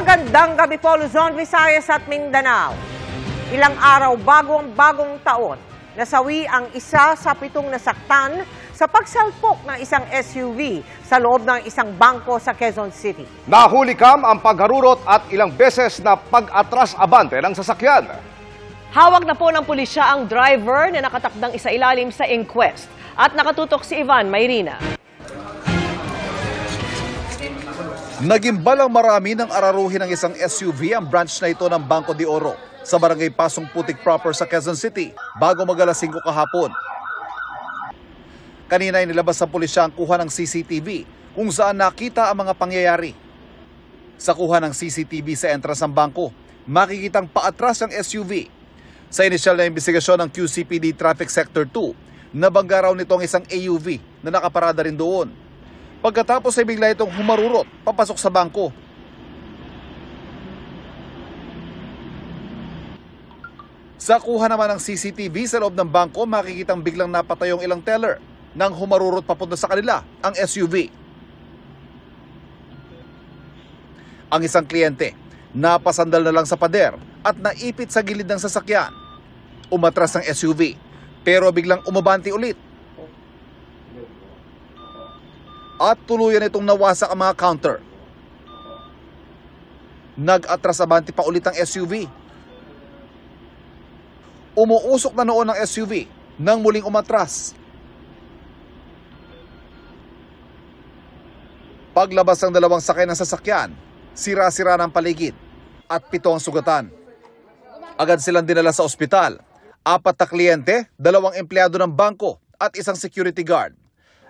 Magandang gabi po, Luzon, Visayas at Mindanao. Ilang araw bago ang bagong taon, nasawi ang isa sa 7 nasaktan sa pagsalpok ng isang SUV sa loob ng isang bangko sa Quezon City. Nahuli kam ang pagharurot at ilang beses na pag-atras abante ng sasakyan. Hawak na po ng pulisya ang driver na nakatakdang isailalim sa inquest. At nakatutok si Ivan Mayrina. Nagimbalang marami ng araruhin ng isang SUV ang branch na ito ng Bangko de Oro sa barangay Pasong Putik proper sa Quezon City bago mag-alas 5 kahapon. Kanina ay nilabas sa pulisya ang kuha ng CCTV kung saan nakita ang mga pangyayari. Sa kuha ng CCTV sa entrance ng bangko, makikitang paatras ang SUV. Sa inisyal na investigasyon ng QCPD Traffic Sector 2, nabangga raw nito ang isang AUV na nakaparada rin doon. Pagkatapos ay bigla itong humarurot papasok sa bangko. Sa kuha naman ng CCTV sa loob ng bangko, makikitang biglang napatayong ilang teller nang humarurot papunta sa kanila ang SUV. Ang isang kliyente, napasandal na lang sa pader at naipit sa gilid ng sasakyan. Umatras ang SUV pero biglang umabante ulit. At tuluyan itong nawasak ang mga counter. Nag-atras abante pa ulit ang SUV. Umuusok na noon ang SUV nang muling umatras. Paglabas ng dalawang sakay ng sasakyan, sira-sira ng paligid at 7 ang sugatan. Agad silang dinala sa ospital. 4 na kliyente, 2 empleyado ng bangko at isang security guard.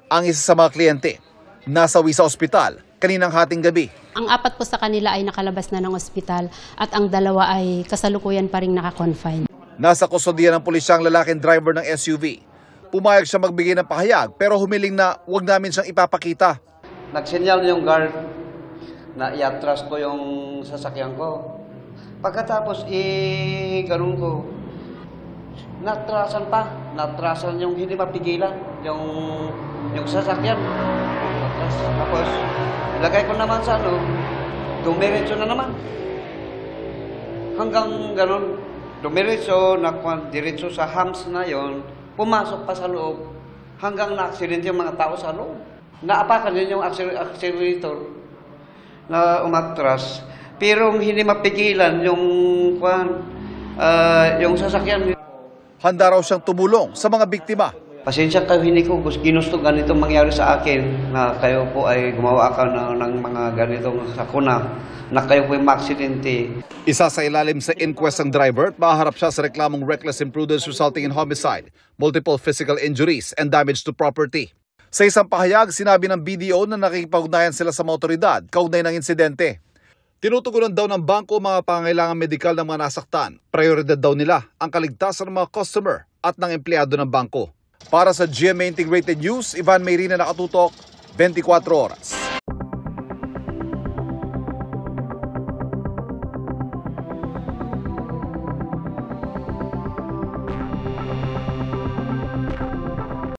Ang isa sa mga kliyente, nasawi sa ospital kaninang hating gabi. Ang 4 po sa kanila ay nakalabas na ng ospital at ang 2 ay kasalukuyan pa rin naka-confine. Nasa kustodiya ng pulisya ang lalaking driver ng SUV. Pumayag siya magbigay ng pahayag pero humiling na huwag namin siyang ipapakita. Nagsinyal yung guard na iatras ko yung sasakyan ko. Pagkatapos ganun ko, natrasan yung hindi mapigilan, yung sasakyan. Tapos, ilagay ko naman sa dumiretso na naman. Hanggang ganun, dumiretso, diretso sa hams na yon, pumasok pa sa loob, hanggang na-accident yung mga tao sa loob. Naapakan yun yung accelerator na umatras, pero hindi mapigilan yung sasakyan. Handa raw siyang tumulong sa mga biktima. Pasensya kayo, hindi ko ginusto ganitong mangyari sa akin na kayo po ay gumawa ka ng mga ganitong sakuna na kayo po ay maaksidente. Isa sa ilalim sa inquest ng driver at maharap siya sa reklamong reckless imprudence resulting in homicide, multiple physical injuries and damage to property. Sa isang pahayag, sinabi ng BDO na nakikipag-ugnayan sila sa mga otoridad kaugnay ng insidente. Tinutugunan daw ng bangko mga pangangailangan medikal ng mga nasaktan. Prioridad daw nila ang kaligtasan ng mga customer at ng empleyado ng bangko. Para sa GMA Integrated News, Ivan Mayrina, nakatutok, 24 oras.